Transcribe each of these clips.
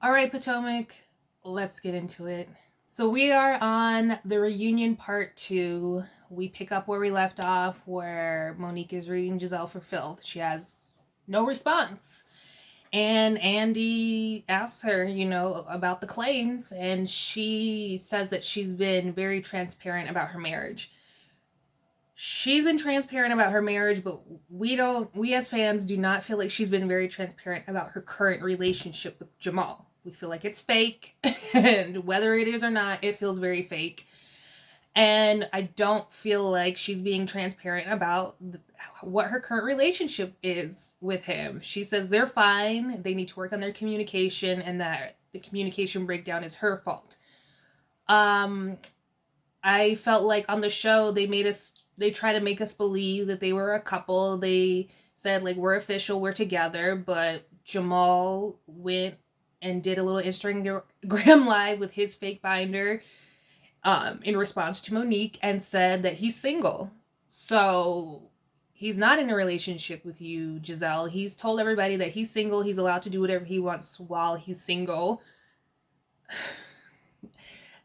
All right, Potomac, let's get into it. So we are on the reunion part 2. We pick up where we left off, where Monique is reading Giselle for filth. She has no response. And Andy asks her, about the claims, and she says that she's been very transparent about her marriage. She's been transparent about her marriage, but we as fans do not feel like she's been very transparent about her current relationship with Jamal. We feel like it's fake, and whether it is or not, it feels very fake. And I don't feel like she's being transparent about what her current relationship is with him. She says they're fine, they need to work on their communication, and that the communication breakdown is her fault. I felt like on the show they try to make us believe that they were a couple. They said like we're official, we're together, but Jamal went and did a little Instagram live with his fake binder in response to Monique and said that he's single. So he's not in a relationship with you, Giselle. He's told everybody that he's single. He's allowed to do whatever he wants while he's single.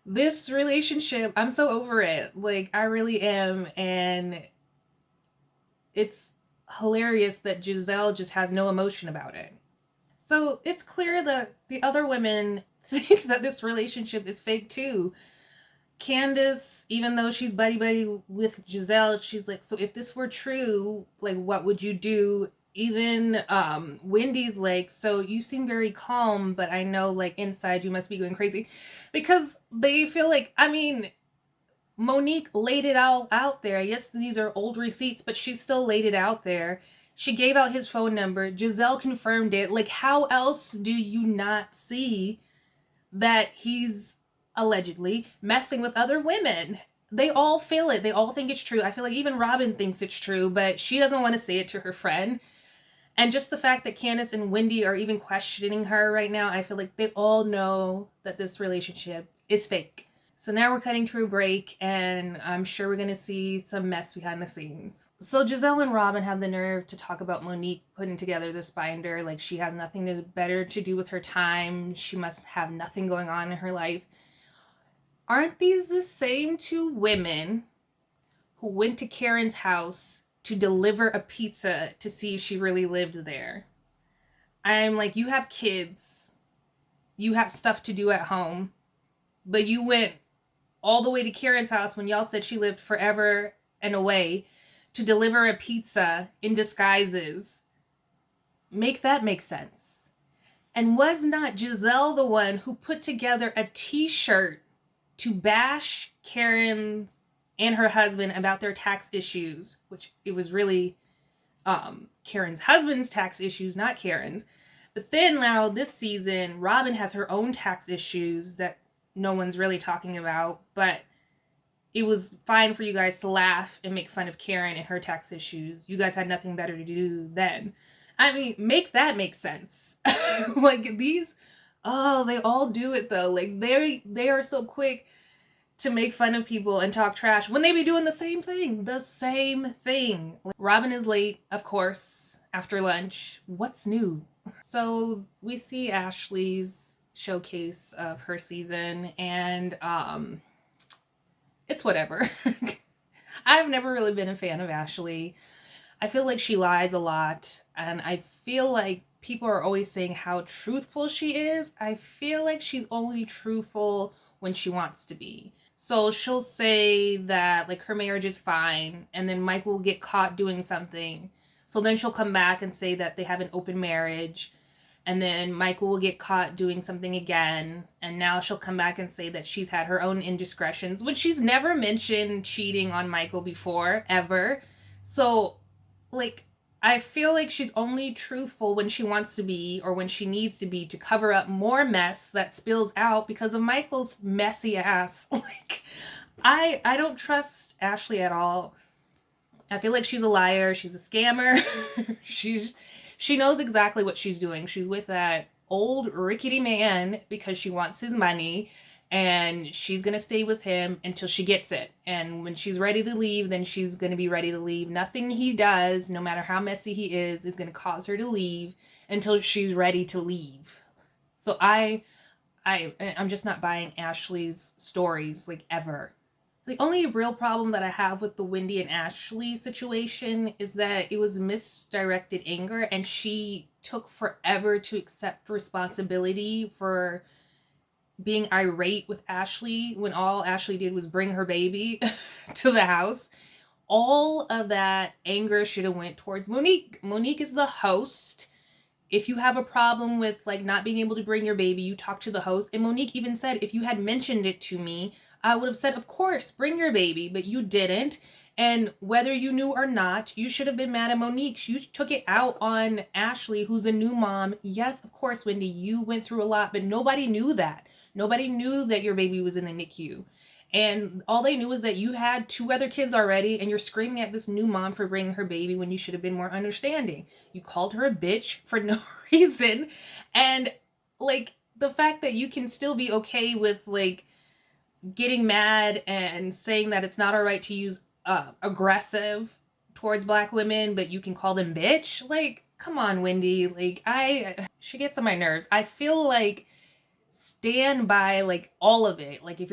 This relationship, I'm so over it. Like, I really am. And it's hilarious that Giselle just has no emotion about it. So it's clear that the other women think that this relationship is fake too. Candace, even though she's buddy with Giselle, she's like, so if this were true, like, what would you do? Even Wendy's like, so you seem very calm, but I know like inside you must be going crazy, because they feel like, I mean, Monique laid it all out there. Yes, these are old receipts, but she still laid it out there. She gave out his phone number. Giselle confirmed it. Like, how else do you not see that he's allegedly messing with other women? They all feel it. They all think it's true. I feel like even Robin thinks it's true, but she doesn't want to say it to her friend. And just the fact that Candace and Wendy are even questioning her right now, I feel like they all know that this relationship is fake. So now we're cutting to a break, and I'm sure we're going to see some mess behind the scenes. So Giselle and Robin have the nerve to talk about Monique putting together this binder like she has nothing better to do with her time. She must have nothing going on in her life. Aren't these the same two women who went to Karen's house to deliver a pizza to see if she really lived there? I'm like, you have kids, you have stuff to do at home, but you went all the way to Karen's house when y'all said she lived forever and away to deliver a pizza in disguises. Make that make sense. And was not Giselle the one who put together a t-shirt to bash Karen and her husband about their tax issues, which it was really Karen's husband's tax issues, not Karen's. But then now this season, Robin has her own tax issues that no one's really talking about, but it was fine for you guys to laugh and make fun of Karen and her tax issues. You guys had nothing better to do then. I mean, make that make sense. Like these, oh, they all do it though. Like they are so quick to make fun of people and talk trash when they be doing the same thing. The same thing. Robin is late, of course, after lunch. What's new? So we see Ashley's showcase of her season, and it's whatever. I've never really been a fan of Ashley. I feel like she lies a lot, and I feel like people are always saying how truthful she is. I feel like she's only truthful when she wants to be. So she'll say that like her marriage is fine, and then Mike will get caught doing something. So then she'll come back and say that they have an open marriage, and then Michael will get caught doing something again, and now she'll come back and say that she's had her own indiscretions, which she's never mentioned cheating on Michael before, ever. So, like, I feel like she's only truthful when she wants to be or when she needs to be to cover up more mess that spills out because of Michael's messy ass. Like, I don't trust Ashley at all. I feel like she's a liar. She's a scammer. She knows exactly what she's doing. She's with that old rickety man because she wants his money, and she's going to stay with him until she gets it. And when she's ready to leave, then she's going to be ready to leave. Nothing he does, no matter how messy he is going to cause her to leave until she's ready to leave. So I'm just not buying Ashley's stories, like, ever. The only real problem that I have with the Wendy and Ashley situation is that it was misdirected anger, and she took forever to accept responsibility for being irate with Ashley when all Ashley did was bring her baby to the house. All of that anger should have went towards Monique. Monique is the host. If you have a problem with like not being able to bring your baby, you talk to the host. And Monique even said, if you had mentioned it to me, I would have said, of course, bring your baby, but you didn't. And whether you knew or not, you should have been mad at Monique. You took it out on Ashley, who's a new mom. Yes, of course, Wendy, you went through a lot, but nobody knew that. Nobody knew that your baby was in the NICU. And all they knew was that you had 2 other kids already, and you're screaming at this new mom for bringing her baby when you should have been more understanding. You called her a bitch for no reason. And, like, the fact that you can still be okay with, like, getting mad and saying that it's not all right to use aggressive towards Black women, but you can call them bitch. Like, come on, Wendy. Like, she gets on my nerves. I feel like stand by like all of it. Like, if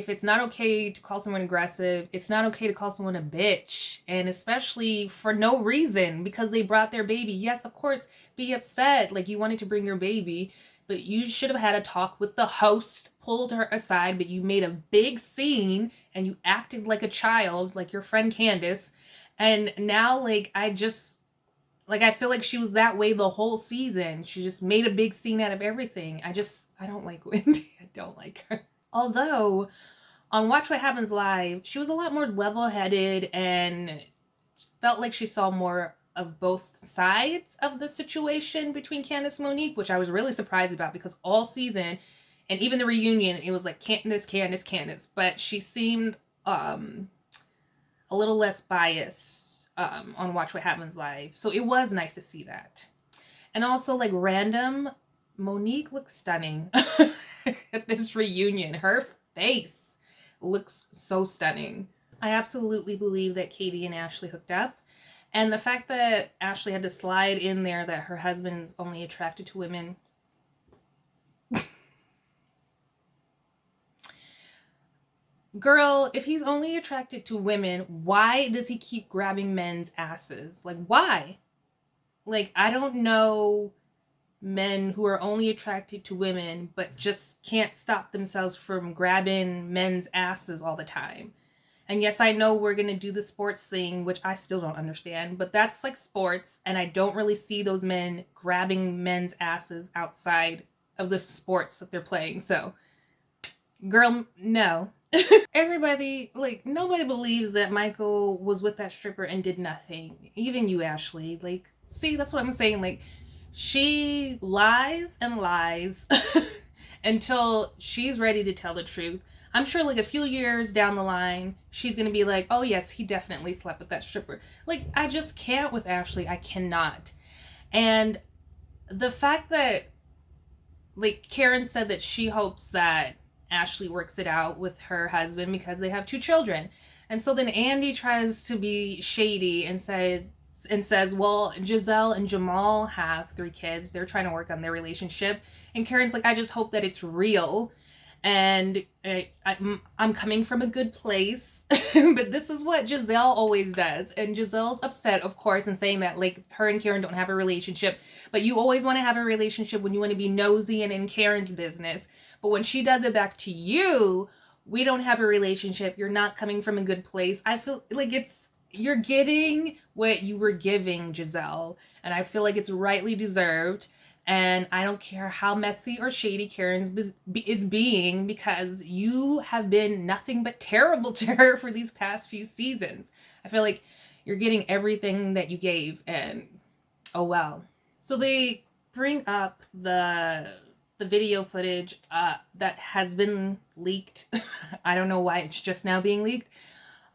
it's not okay to call someone aggressive, it's not okay to call someone a bitch, and especially for no reason because they brought their baby. Yes, of course, be upset, like you wanted to bring your baby, but you should have had a talk with the host, pulled her aside, but you made a big scene and you acted like a child, like your friend Candace. And now, like, I feel like she was that way the whole season. She just made a big scene out of everything. I don't like Wendy. I don't like her. Although, on Watch What Happens Live, she was a lot more level-headed and felt like she saw more of both sides of the situation between Candace and Monique, which I was really surprised about because all season, and even the reunion, it was like Candace, Candace, Candace. But she seemed a little less biased on Watch What Happens Live. So it was nice to see that. And also, like, random, Monique looks stunning at this reunion. Her face looks so stunning. I absolutely believe that Katie and Ashley hooked up. And the fact that Ashley had to slide in there that her husband is only attracted to women. Girl, if he's only attracted to women, why does he keep grabbing men's asses? Like, why? Like, I don't know men who are only attracted to women but just can't stop themselves from grabbing men's asses all the time. And yes, I know we're going to do the sports thing, which I still don't understand, but that's like sports, and I don't really see those men grabbing men's asses outside of the sports that they're playing. So, girl, no. Everybody, like, nobody believes that Michael was with that stripper and did nothing. Even you, Ashley. Like, see, that's what I'm saying. Like, she lies and lies until she's ready to tell the truth. I'm sure, like, a few years down the line, she's going to be like, oh, yes, he definitely slept with that stripper. Like, I just can't with Ashley. I cannot. And the fact that, like, Karen said that she hopes that Ashley works it out with her husband because they have 2 children. And so then Andy tries to be shady and says, well, Giselle and Jamal have 3 kids. They're trying to work on their relationship. And Karen's like, I just hope that it's real. And I'm coming from a good place. But this is what Giselle always does. And Giselle's upset, of course, and saying that, like, her and Karen don't have a relationship. But you always want to have a relationship when you want to be nosy and in Karen's business. But when she does it back to you, we don't have a relationship. You're not coming from a good place. I feel like you're getting what you were giving, Giselle. And I feel like it's rightly deserved. And I don't care how messy or shady Karen is being, because you have been nothing but terrible to her for these past few seasons. I feel like you're getting everything that you gave, and oh well. So they bring up the video footage that has been leaked. I don't know why it's just now being leaked.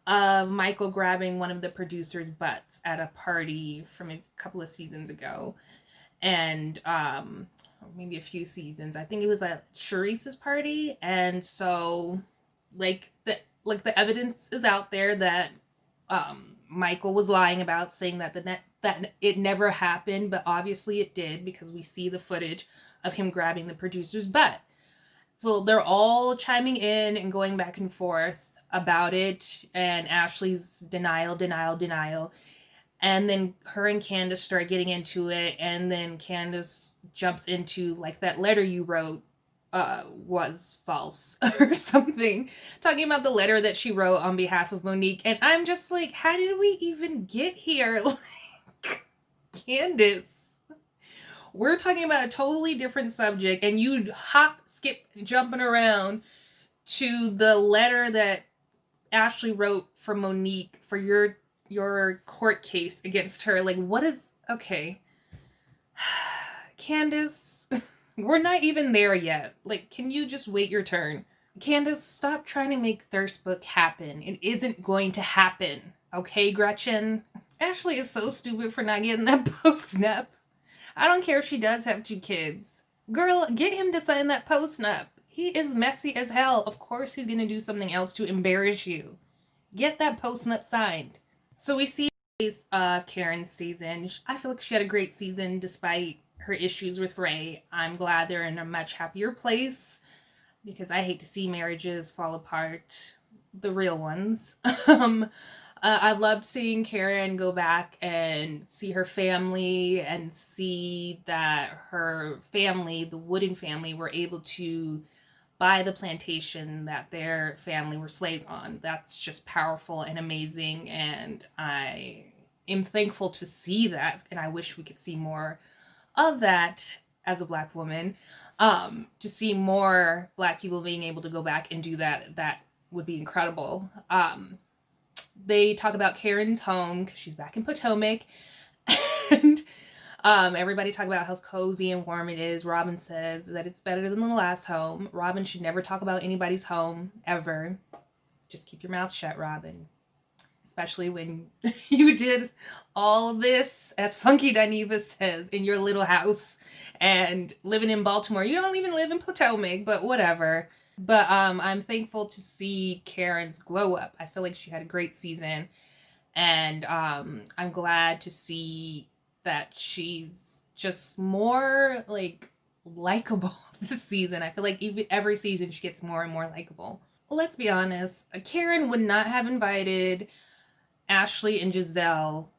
Of Michael grabbing one of the producers' butts at a party from a couple of seasons ago. And maybe a few seasons. I think it was at Charisse's party. And so, like, the evidence is out there that Michael was lying about, saying that that it never happened, but obviously it did because we see the footage of him grabbing the producer's butt. So they're all chiming in and going back and forth about it, and Ashley's denial, denial, denial. And then her and Candace start getting into it, and then Candace jumps into, like, that letter you wrote was false or something, talking about the letter that she wrote on behalf of Monique. And I'm just like, how did we even get here? Like, Candace, we're talking about a totally different subject, and you hop, skip, jumping around to the letter that Ashley wrote for Monique for your court case against her. Like, what is... Okay. Candace, we're not even there yet. Like, can you just wait your turn? Candace, stop trying to make Thirst Book happen. It isn't going to happen. Okay, Gretchen? Ashley is so stupid for not getting that post-nup. I don't care if she does have 2 kids. Girl, get him to sign that post-nup. He is messy as hell. Of course he's gonna do something else to embarrass you. Get that post-nup signed. So we see of Karen's season. I feel like she had a great season despite her issues with Ray. I'm glad they're in a much happier place because I hate to see marriages fall apart, the real ones. I loved seeing Karen go back and see her family and see that her family, the Wooden family, were able to buy the plantation that their family were slaves on. That's just powerful and amazing, and I am thankful to see that, and I wish we could see more of that as a Black woman. To see more Black people being able to go back and do that would be incredible. They talk about Karen's home because she's back in Potomac, and everybody talk about how cozy and warm it is. Robin says that it's better than the last home. Robin should never talk about anybody's home, ever. Just keep your mouth shut, Robin. Especially when you did all of this, as Funky Dineva says, in your little house and living in Baltimore. You don't even live in Potomac, but whatever. But I'm thankful to see Karen's glow up. I feel like she had a great season. And I'm glad to see that she's just more, like, likable this season. I feel like every season she gets more and more likable. Let's be honest, Karen would not have invited Ashley and Giselle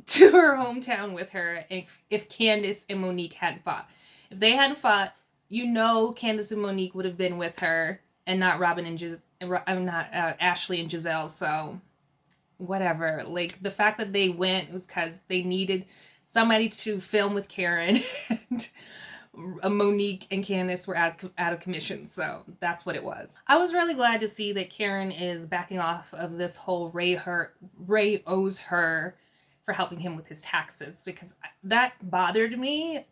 to her hometown with her if Candace and Monique hadn't fought. If they hadn't fought, you know Candace and Monique would have been with her and not Ashley and Giselle. So whatever. Like, the fact that they went was because they needed somebody to film with Karen, and Monique and Candace were out of commission, so that's what it was. I was really glad to see that Karen is backing off of this whole Ray owes her for helping him with his taxes, because that bothered me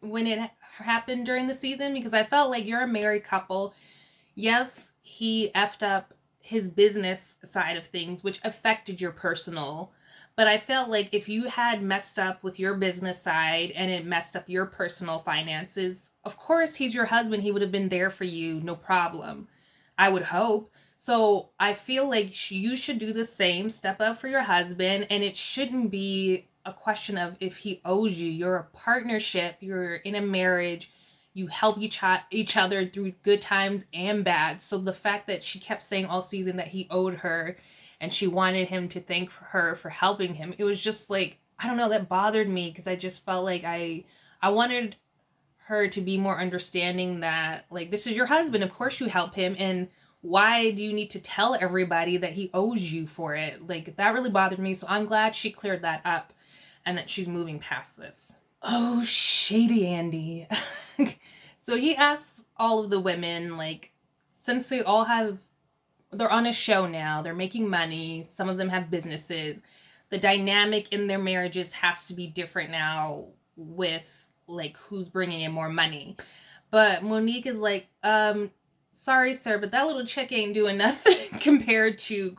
when it happened during the season, because I felt like you're a married couple. Yes, he effed up his business side of things, which affected your personal. But I felt like if you had messed up with your business side and it messed up your personal finances, of course he's your husband. He would have been there for you, no problem. I would hope. So I feel like you should do the same, step up for your husband, and it shouldn't be a question of if he owes you. You're a partnership, you're in a marriage, you help each other through good times and bad. So the fact that she kept saying all season that he owed her and she wanted him to thank her for helping him, it was just like, I don't know, that bothered me, because I just felt like I wanted her to be more understanding that, like, this is your husband, of course you help him, and why do you need to tell everybody that he owes you for it? Like, that really bothered me, so I'm glad she cleared that up and that she's moving past this. Oh, shady Andy. So he asked all of the women, like, since they're on a show now, they're making money, some of them have businesses, the dynamic in their marriages has to be different now with, like, who's bringing in more money. But Monique is like, sorry, sir, but that little chick ain't doing nothing compared to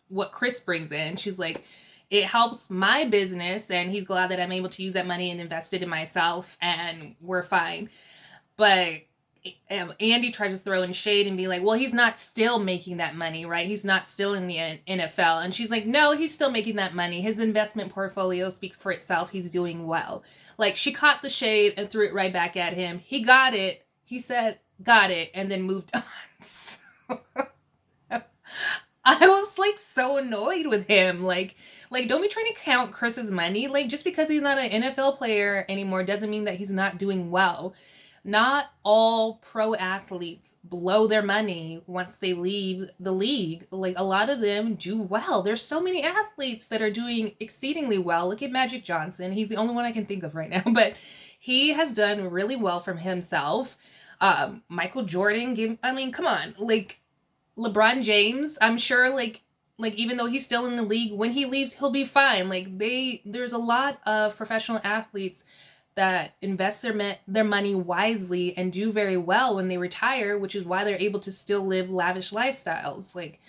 what Chris brings in. She's like, it helps my business, and he's glad that I'm able to use that money and invest it in myself, and we're fine. But Andy tried to throw in shade and be like, well, he's not still making that money, right? He's not still in the NFL. And she's like, no, he's still making that money. His investment portfolio speaks for itself. He's doing well. Like, she caught the shade and threw it right back at him. He got it. He said, got it, and then moved on. So, I was like so annoyed with him. Like, don't be trying to count Chris's money. Like, just because he's not an NFL player anymore doesn't mean that he's not doing well. Not all pro athletes blow their money once they leave the league. Like, a lot of them do well. There's so many athletes that are doing exceedingly well. Look at Magic Johnson. He's the only one I can think of right now, but he has done really well from himself. Michael Jordan, I mean, come on. Like, LeBron James, I'm sure, like even though he's still in the league, when he leaves, he'll be fine. Like, there's a lot of professional athletes that invest their money wisely and do very well when they retire, which is why they're able to still live lavish lifestyles. Like,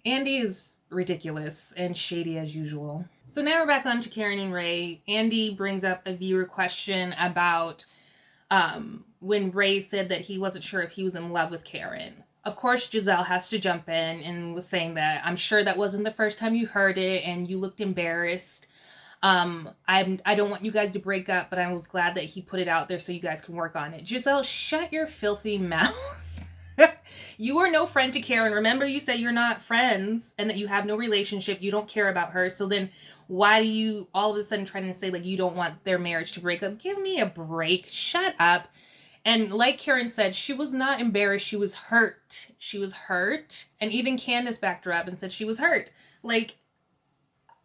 Andy is ridiculous and shady as usual. So now we're back on to Karen and Ray. Andy brings up a viewer question about when Ray said that he wasn't sure if he was in love with Karen. Of course, Giselle has to jump in and was saying that, I'm sure that wasn't the first time you heard it and you looked embarrassed. I don't want you guys to break up, but I was glad that he put it out there so you guys can work on it. Giselle, shut your filthy mouth. You are no friend to Karen. Remember, you said you're not friends and that you have no relationship. You don't care about her. So then why do you all of a sudden trying to say like you don't want their marriage to break up? Give me a break. Shut up. And like Karen said, she was not embarrassed. She was hurt. She was hurt. And even Candace backed her up and said she was hurt. Like,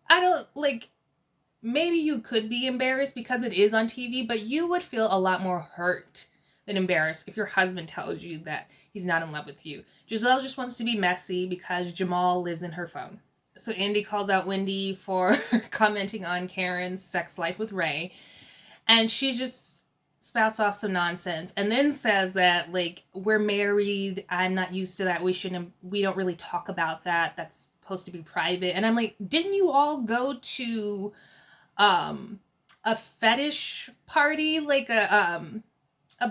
I don't, like, maybe you could be embarrassed because it is on TV, but you would feel a lot more hurt than embarrassed if your husband tells you that he's not in love with you. Giselle just wants to be messy because Jamal lives in her phone. So Andy calls out Wendy for commenting on Karen's sex life with Ray. And she just spouts off some nonsense and then says that, like, we're married. I'm not used to that. We don't really talk about that. That's supposed to be private. And I'm like, didn't you all go to a fetish party, like a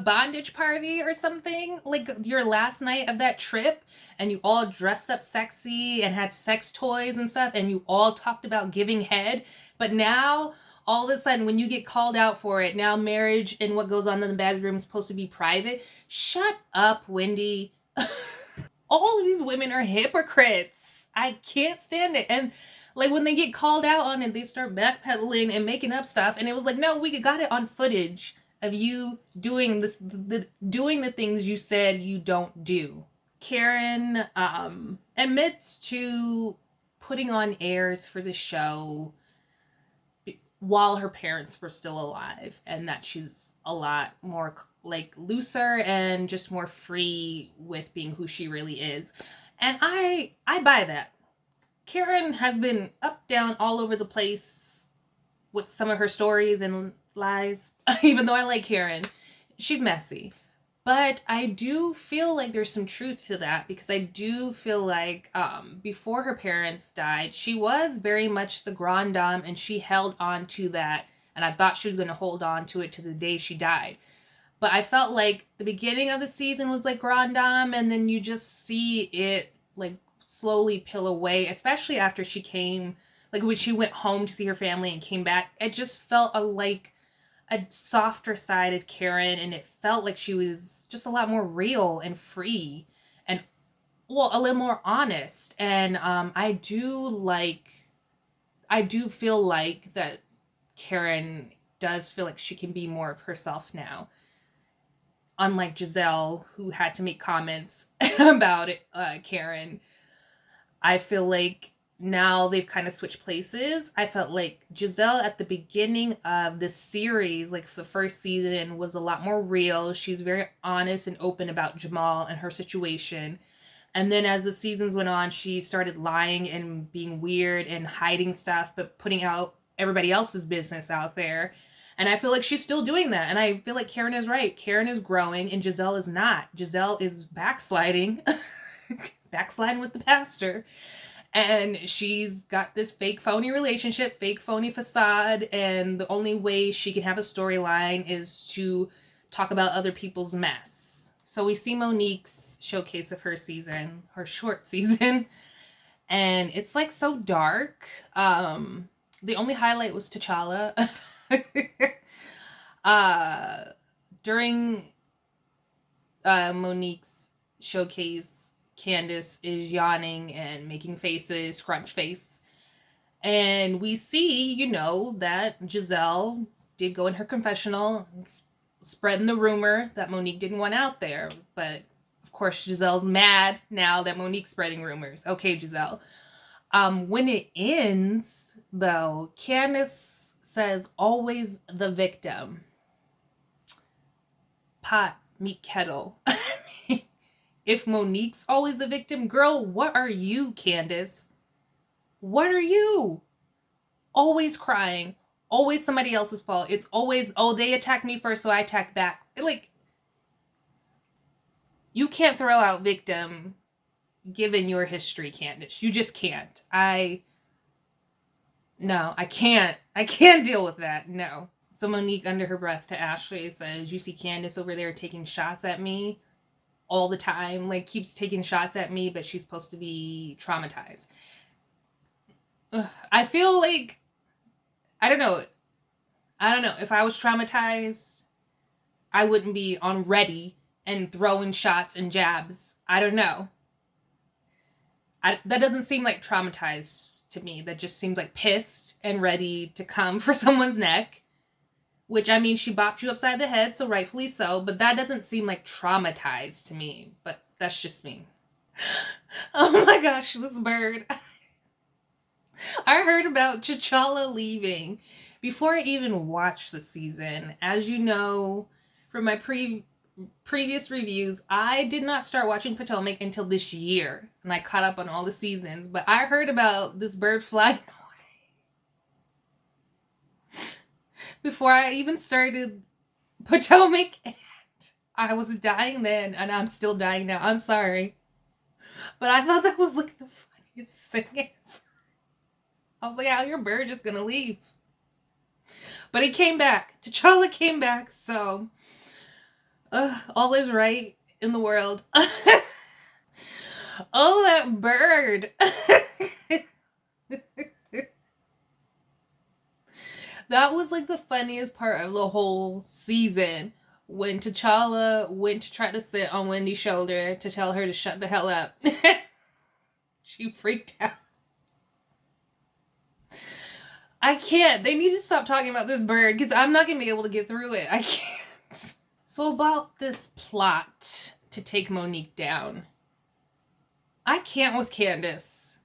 bondage party or something, like your last night of that trip, and you all dressed up sexy and had sex toys and stuff, and you all talked about giving head, but now all of a sudden when you get called out for it, now marriage and what goes on in the bedroom is supposed to be private? Shut up, Wendy. All of these women are hypocrites. I can't stand it. And like when they get called out on it, they start backpedaling and making up stuff. And it was like, no, we got it on footage of you doing this, doing the things you said you don't do. Karen admits to putting on airs for the show while her parents were still alive, and that she's a lot more like looser and just more free with being who she really is. And I buy that. Karen has been up, down, all over the place with some of her stories and lies. Even though I like Karen, she's messy. But I do feel like there's some truth to that, because I do feel like before her parents died, she was very much the grande dame, and she held on to that. And I thought she was going to hold on to it to the day she died. But I felt like the beginning of the season was like grande dame, and then you just see it like slowly peel away, especially after she came, like when she went home to see her family and came back. It just felt like a softer side of Karen, and it felt like she was just a lot more real and free and, well, a little more honest. And I do feel like that Karen does feel like she can be more of herself now, unlike Giselle, who had to make comments about it, Karen. I feel like now they've kind of switched places. I felt like Giselle at the beginning of the series, like the first season, was a lot more real. She was very honest and open about Jamal and her situation. And then as the seasons went on, she started lying and being weird and hiding stuff, but putting out everybody else's business out there. And I feel like she's still doing that. And I feel like Karen is right. Karen is growing and Giselle is not. Giselle is backsliding. Backsliding with the pastor. And she's got this fake phony relationship, fake phony facade, and the only way she can have a storyline is to talk about other people's mess. So we see Monique's showcase of her season, her short season, and it's like so dark. The only highlight was T'Challa. During Monique's showcase, Candace is yawning and making faces, scrunch face. And we see, you know, that Giselle did go in her confessional, spreading the rumor that Monique didn't want out there. But of course, Giselle's mad now that Monique's spreading rumors. Okay, Giselle. When it ends, though, Candace says, always the victim. Pot, meet kettle. If Monique's always the victim, girl, what are you, Candace? What are you? Always crying. Always somebody else's fault. It's always, oh, they attacked me first, so I attacked back. Like, you can't throw out victim given your history, Candace. You just can't. No, I can't. I can't deal with that. No. So Monique, under her breath to Ashley, says, you see Candace over there taking shots at me all the time. Like, keeps taking shots at me, but she's supposed to be traumatized. I feel like, I don't know. If I was traumatized, I wouldn't be on ready and throwing shots and jabs. I don't know. That doesn't seem like traumatized to me. That just seems like pissed and ready to come for someone's neck. Which, I mean, she bopped you upside the head, so rightfully so. But that doesn't seem like traumatized to me. But that's just me. Oh my gosh, this bird. I heard about T'Challa leaving before I even watched the season. As you know, from my previous reviews, I did not start watching Potomac until this year. And I caught up on all the seasons. But I heard about this bird flying away before I even started Potomac. And I was dying then, and I'm still dying now. I'm sorry. But I thought that was like the funniest thing ever. I was like, how your bird just gonna leave? But he came back. T'Challa came back, so all is right in the world. Oh, that bird. That was like the funniest part of the whole season. When T'Challa went to try to sit on Wendy's shoulder to tell her to shut the hell up. She freaked out. I can't. They need to stop talking about this bird because I'm not going to be able to get through it. I can't. So about this plot to take Monique down. I can't with Candace.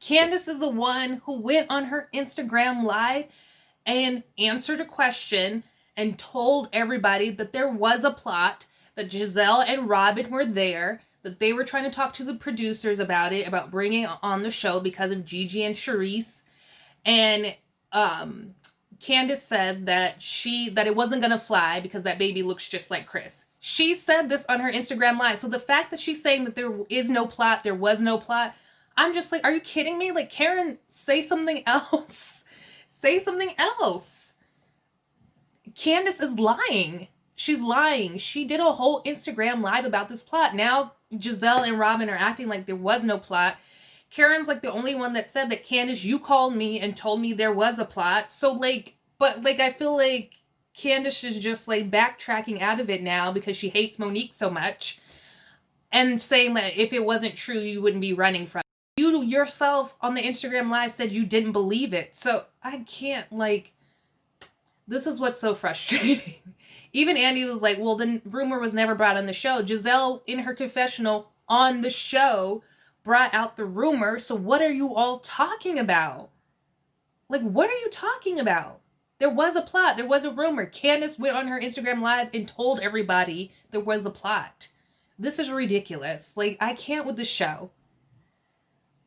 Candace is the one who went on her Instagram live and answered a question and told everybody that there was a plot, that Giselle and Robin were there, that they were trying to talk to the producers about it, about bringing it on the show because of Gigi and Charisse. And Candace said that it wasn't gonna fly because that baby looks just like Chris. She said this on her Instagram live. So the fact that she's saying that there is no plot, there was no plot, I'm just like, are you kidding me? Like, Karen, say something else. Say something else. Candace is lying. She's lying. She did a whole Instagram live about this plot. Now Giselle and Robin are acting like there was no plot. Karen's like the only one that said that, Candace, you called me and told me there was a plot. So like, but like, I feel like Candace is just like backtracking out of it now because she hates Monique so much and saying that if it wasn't true, you wouldn't be running from it. You yourself on the Instagram live said you didn't believe it. So I can't, like, this is what's so frustrating. Even Andy was like, well, the rumor was never brought on the show. Giselle, in her confessional on the show, brought out the rumor. So what are you all talking about? Like, what are you talking about? There was a plot. There was a rumor. Candace went on her Instagram live and told everybody there was a plot. This is ridiculous. Like, I can't with this show.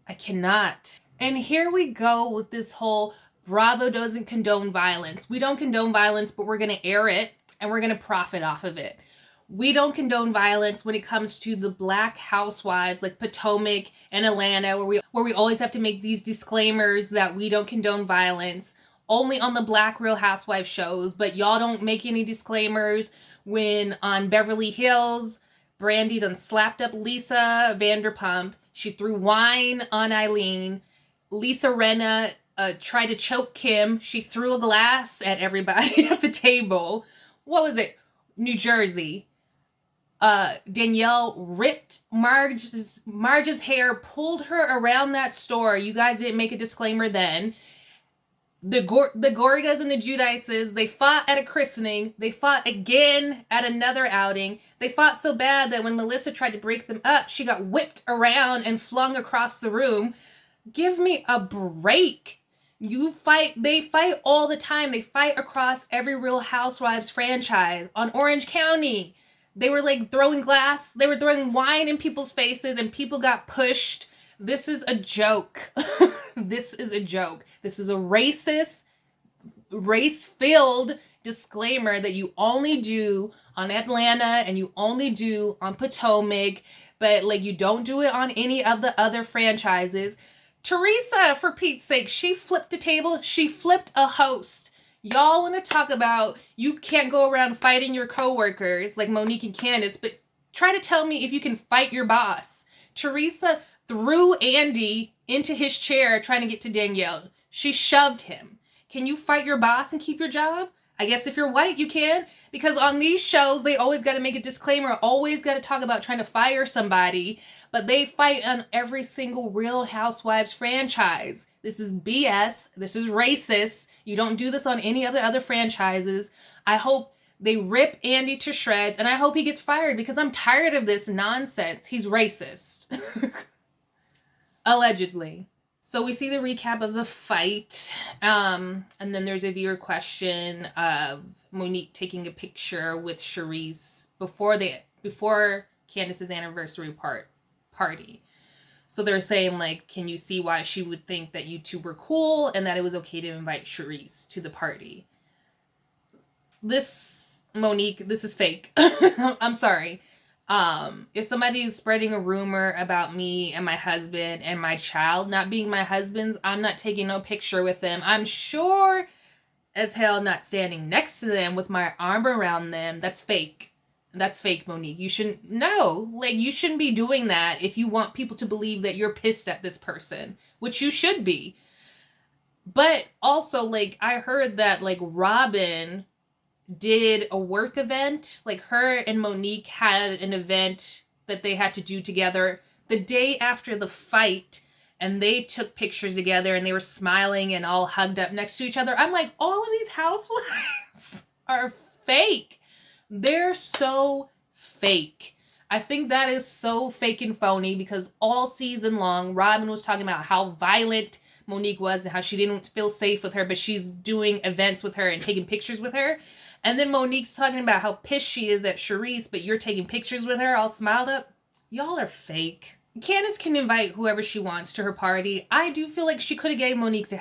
I cannot. And here we go with this whole Bravo doesn't condone violence. We don't condone violence, but we're going to air it and we're going to profit off of it. We don't condone violence when it comes to the Black housewives like Potomac and Atlanta, where we always have to make these disclaimers that we don't condone violence only on the Black Real Housewives shows, but y'all don't make any disclaimers when on Beverly Hills, Brandy done slapped up Lisa Vanderpump. She threw wine on Eileen. Lisa Rinna tried to choke Kim. She threw a glass at everybody at the table. What was it? New Jersey. Danielle ripped Marge's hair, pulled her around that store. You guys didn't make a disclaimer then. The Gorgas and the Judices, they fought at a christening. They fought again at another outing. They fought so bad that when Melissa tried to break them up, she got whipped around and flung across the room. Give me a break. They fight all the time. They fight across every Real Housewives franchise. On Orange County, they were like throwing glass. They were throwing wine in people's faces and people got pushed. This is a joke. This is a joke. This is a racist, race-filled disclaimer that you only do on Atlanta and you only do on Potomac, but like you don't do it on any of the other franchises. Teresa, for Pete's sake, she flipped a table. She flipped a host. Y'all want to talk about you can't go around fighting your coworkers like Monique and Candace, but try to tell me if you can fight your boss. Teresa threw Andy into his chair trying to get to Danielle. She shoved him. Can you fight your boss and keep your job? I guess if you're white, you can. Because on these shows, they always got to make a disclaimer, always got to talk about trying to fire somebody. But they fight on every single Real Housewives franchise. This is BS. This is racist. You don't do this on any other franchises. I hope they rip Andy to shreds, and I hope he gets fired because I'm tired of this nonsense. He's racist. Allegedly. So we see the recap of the fight, and then there's a viewer question of Monique taking a picture with Charisse before Candace's anniversary party. So they're saying, like, can you see why she would think that you two were cool and that it was okay to invite Charisse to the party? Monique, this is fake. I'm sorry. If somebody is spreading a rumor about me and my husband and my child not being my husband's, I'm not taking no picture with them. I'm sure as hell not standing next to them with my arm around them. That's fake. That's fake, Monique. You shouldn't you shouldn't be doing that if you want people to believe that you're pissed at this person, which you should be. But also, like, I heard that, like, Robin did a work event. Like, her and Monique had an event that they had to do together the day after the fight, and they took pictures together and they were smiling and all hugged up next to each other. I'm like, all of these housewives are fake. They're so fake. I think that is so fake and phony because all season long, Robin was talking about how violent Monique was and how she didn't feel safe with her, but she's doing events with her and taking pictures with her. And then Monique's talking about how pissed she is at Charisse, but you're taking pictures with her all smiled up. Y'all are fake. Candace can invite whoever she wants to her party. I do feel like she could have gave Monique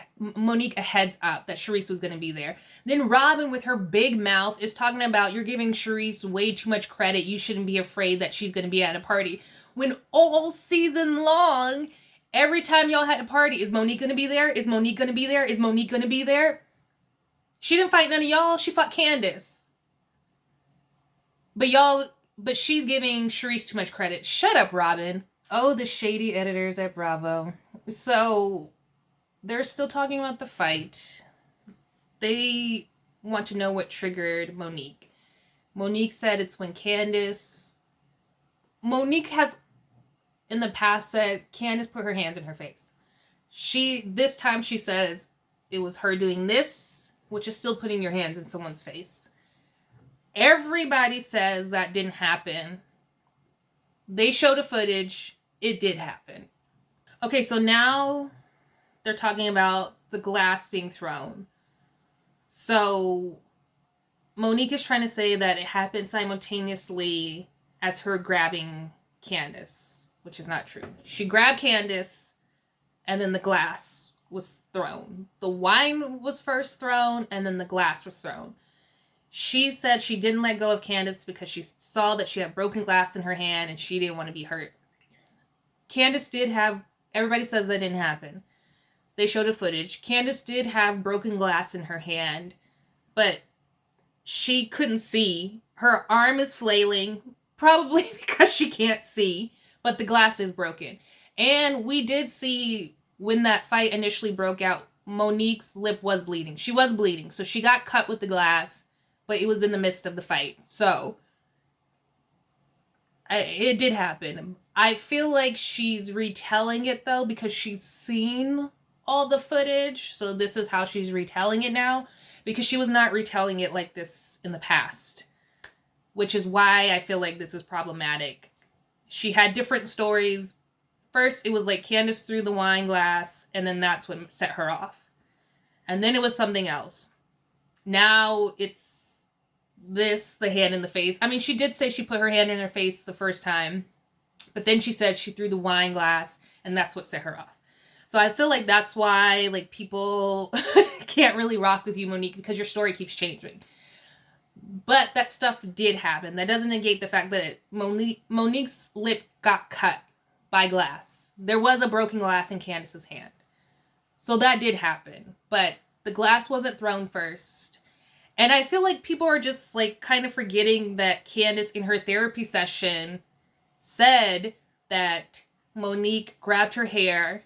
a heads up that Charisse was going to be there. Then Robin, with her big mouth, is talking about you're giving Charisse way too much credit. You shouldn't be afraid that she's going to be at a party. When all season long, every time y'all had a party, is Monique going to be there? Is Monique going to be there? Is Monique going to be there? She didn't fight none of y'all. She fought Candace. But she's giving Charisse too much credit. Shut up, Robin. Oh, the shady editors at Bravo. So, they're still talking about the fight. They want to know what triggered Monique. Monique said it's when Monique has in the past said Candace put her hands in her face. This time she says it was her doing this, which is still putting your hands in someone's face. Everybody says that didn't happen. They showed a footage. It did happen. Okay, so now they're talking about the glass being thrown. So Monique is trying to say that it happened simultaneously as her grabbing Candace, which is not true. She grabbed Candace and then the glass was thrown. The wine was first thrown and then the glass was thrown. She said she didn't let go of Candace because she saw that she had broken glass in her hand and she didn't want to be hurt. Candace did have, everybody says that didn't happen. They showed a footage. Candace did have broken glass in her hand, but she couldn't see. Her arm is flailing. probably because she can't see, but the glass is broken. And we did see when that fight initially broke out, Monique's lip was bleeding. She was bleeding, so she got cut with the glass, but it was in the midst of the fight. So it did happen. I feel like she's retelling it though because she's seen all the footage, so this is how she's retelling it now, because she was not retelling it like this in the past, which is why I feel like this is problematic. She had different stories. First, it was like Candace threw the wine glass, and then that's what set her off. And then it was something else. Now it's this, the hand in the face. I mean, she did say she put her hand in her face the first time, but then she said she threw the wine glass, and that's what set her off. So I feel like that's why like people can't really rock with you, Monique, because your story keeps changing. But that stuff did happen. That doesn't negate the fact that Monique's lip got cut by glass. There was a broken glass in Candace's hand. So that did happen. But the glass wasn't thrown first. And I feel like people are just like kind of forgetting that Candace in her therapy session said that Monique grabbed her hair.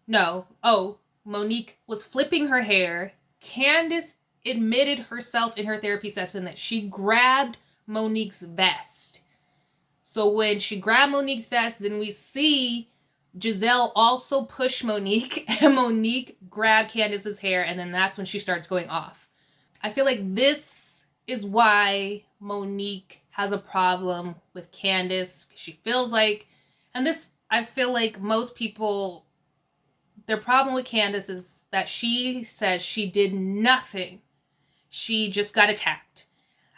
Monique was flipping her hair. Candace admitted herself in her therapy session that she grabbed Monique's vest. So when she grabbed Monique's vest, then we see Giselle also push Monique, and Monique grabbed Candace's hair, and then that's when she starts going off. I feel like this is why Monique has a problem with Candace. She feels like, and this, I feel like most people, their problem with Candace is that she says she did nothing. She just got attacked.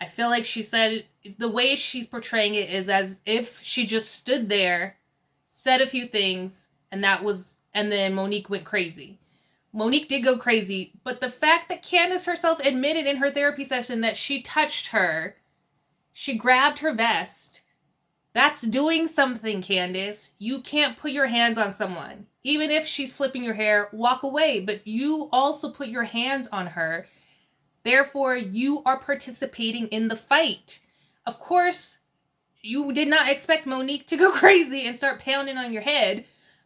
I feel like she said the way she's portraying it is as if she just stood there, said a few things, and then Monique went crazy. Monique did go crazy, but the fact that Candace herself admitted in her therapy session that she touched her, she grabbed her vest, that's doing something, Candace. You can't put your hands on someone. Even if she's flipping your hair, walk away, but you also put your hands on her. Therefore, you are participating in the fight. Of course, you did not expect Monique to go crazy and start pounding on your head,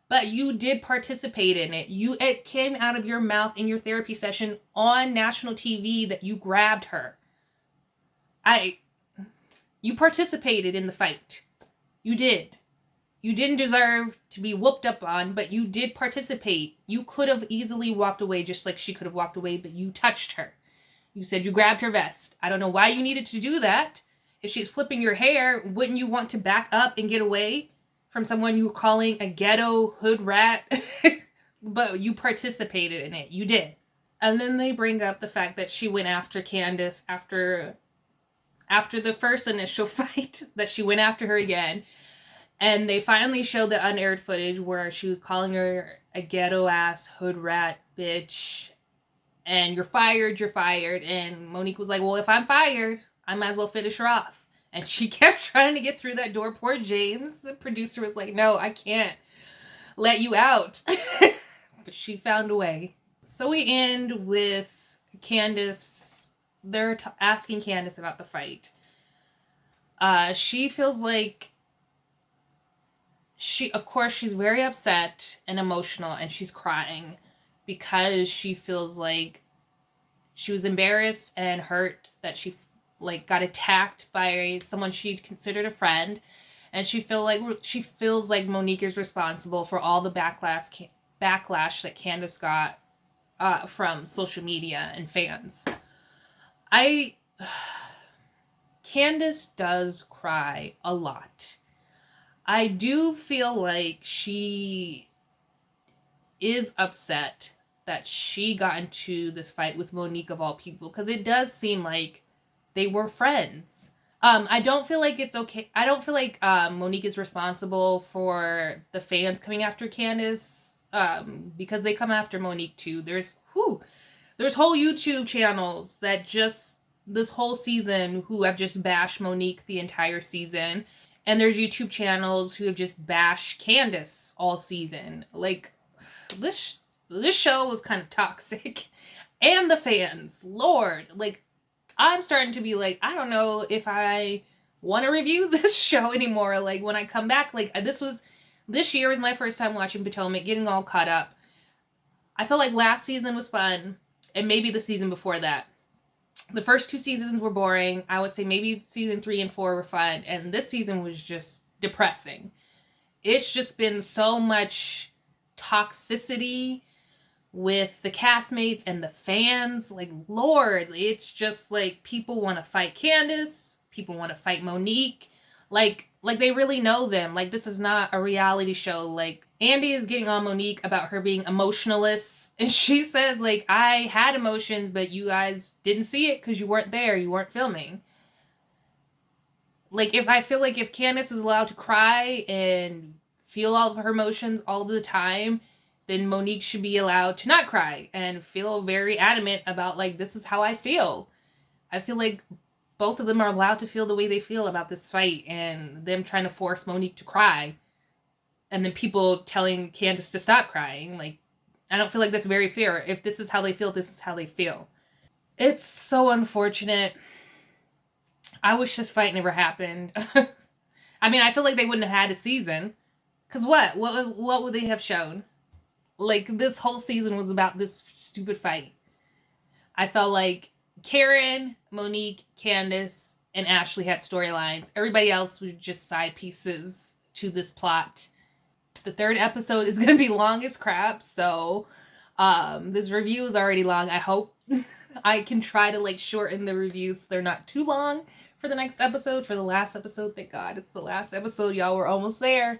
but you did participate in it. It came out of your mouth in your therapy session on national TV that you grabbed her. You participated in the fight. You did. You didn't deserve to be whooped up on, but you did participate. You could have easily walked away just like she could have walked away, but you touched her. You said you grabbed her vest. I don't know why you needed to do that. If she's flipping your hair, wouldn't you want to back up and get away from someone you were calling a ghetto hood rat? But you participated in it. You did. And then they bring up the fact that she went after Candace after the first initial fight, that she went after her again. And they finally showed the unaired footage where she was calling her a ghetto ass hood rat bitch. And you're fired. And Monique was like, well, if I'm fired, I might as well finish her off. And she kept trying to get through that door. Poor James, the producer, was like, no, I can't let you out. But she found a way. So we end with Candace. They're asking Candace about the fight. She feels like of course, she's very upset and emotional, and she's crying because she feels like she was embarrassed and hurt that she got attacked by someone she'd considered a friend, and she feels like Monique is responsible for all the backlash that Candace got from social media and fans. Candace does cry a lot. I do feel like she is upset that she got into this fight with Monique of all people, because it does seem like they were friends. I don't feel like it's okay. I don't feel like Monique is responsible for the fans coming after Candace, because they come after Monique too. There's whole YouTube channels that just this whole season who have just bashed Monique the entire season. And there's YouTube channels who have just bashed Candace all season. Like, this show was kind of toxic. And the fans, Lord, I'm starting to be like, I don't know if I want to review this show anymore. Like, when I come back, like, this year was my first time watching Potomac, getting all caught up. I felt like last season was fun, and maybe the season before that. The first 2 seasons were boring. I would say maybe season 3 and 4 were fun, and this season was just depressing. It's just been so much toxicity with the castmates and the fans. Like, Lord, it's just like people want to fight Candace, people want to fight Monique. Like they really know them. Like, this is not a reality show. Like, Andy is getting on Monique about her being emotionless, and she says, like, I had emotions, but you guys didn't see it because you weren't there, you weren't filming. Like, I feel like if Candace is allowed to cry and feel all of her emotions all of the time, then Monique should be allowed to not cry and feel very adamant about, like, this is how I feel. I feel like both of them are allowed to feel the way they feel about this fight, and them trying to force Monique to cry, and then people telling Candace to stop crying. Like, I don't feel like that's very fair. If this is how they feel, this is how they feel. It's so unfortunate. I wish this fight never happened. I mean, I feel like they wouldn't have had a season. Because what would they have shown? Like, this whole season was about this stupid fight. I felt like Karen, Monique, Candace, and Ashley had storylines. Everybody else was just side pieces to this plot. The 3rd episode is going to be long as crap, so this review is already long. I hope I can try to, like, shorten the reviews so they're not too long for the next episode. For the last episode, thank God it's the last episode, y'all. We're almost there.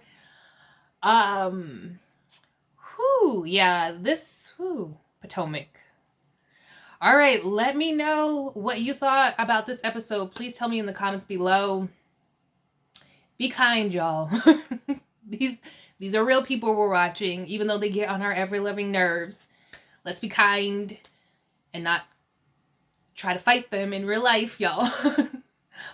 Yeah, Potomac. All right, let me know what you thought about this episode. Please tell me in the comments below. Be kind, y'all. These are real people we're watching, even though they get on our ever-loving nerves. Let's be kind and not try to fight them in real life, y'all.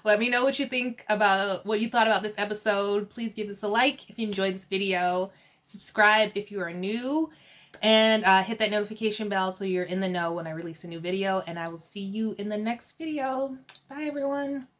Let me know what you think about what you thought about this episode. Please give this a like if you enjoyed this video. Subscribe if you are new. And hit that notification bell so you're in the know when I release a new video. And I will see you in the next video. Bye, everyone.